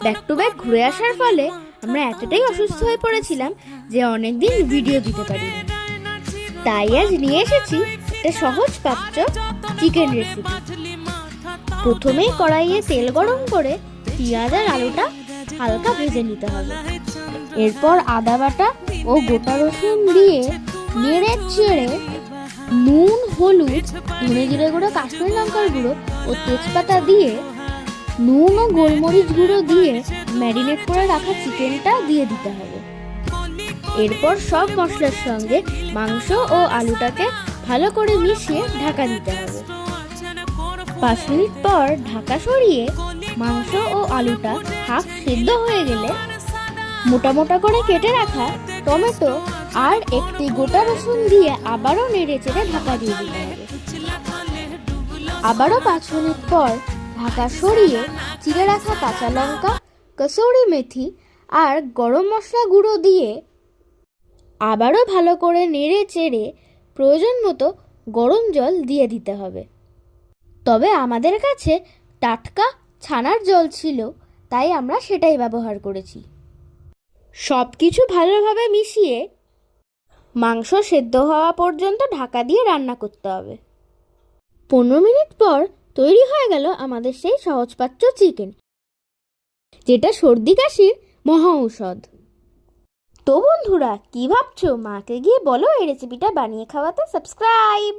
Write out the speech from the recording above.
Back to back ঘুরে আসার ফলে আমরা এতটাই অসুস্থ হয়ে পড়েছিলাম যে অনেকদিন ভিডিও দিতে পারিনি। তাই আজ নিয়ে এসেছি একটা সহজ পাচ্য চিকেন রেসিপি। প্রথমে কড়াইয়ে তেল গরম করে পেঁয়াজ আর আলুটা হালকা ভেজে নিতে হবে। এরপর আদা বাটা ও গোটা রসুন দিয়ে নেড়ে চেড়ে নুন, হলুদ, ধনে জিরে গুঁড়ো, কাশ্মীরি লঙ্কার গুঁড়ো ও তেজপাতা দিয়ে নুন ও গোলমরিচ গুঁড়ো দিয়ে ম্যারিনেট করে রাখা চিকেনটা দিয়ে দিতে হবে। এরপর সব মশলার সঙ্গে মাংস ও আলুটাকে ভালো করে মিশিয়ে ঢাকা দিতে হবে। 5 মিনিট পর ঢাকা সরিয়ে মাংস ও আলুটা হাফ সিদ্ধ হয়ে গেলে মোটা মোটা করে কেটে রাখা টমেটো আর একটি গোটা রসুন দিয়ে আবারও নেড়ে চেড়ে ঢাকা দিয়ে দিতে হবে। আবারও 5 মিনিট পর ঢাকা সরিয়ে চিড়ে রাখা কাঁচা লঙ্কা, কসুরি মেথি আর গরম মশলা গুঁড়ো দিয়ে আবারও ভালো করে নেড়ে চেড়ে প্রয়োজন মতো গরম জল দিয়ে দিতে হবে। তবে আমাদের কাছে টাটকা ছানার জল ছিল, তাই আমরা সেটাই ব্যবহার করেছি। সব কিছু ভালোভাবে মিশিয়ে মাংস সেদ্ধ হওয়া পর্যন্ত ঢাকা দিয়ে রান্না করতে হবে। 15 মিনিট পর তৈরি হয়ে গেল আমাদের সেই সহজপাচ্য চিকেন, যেটা সর্দি কাশির মহা ঔষধ। তো বন্ধুরা, কি ভাবছো? মাকে গিয়ে বলো এই রেসিপিটা বানিয়ে খাওয়াতে। সাবস্ক্রাইব।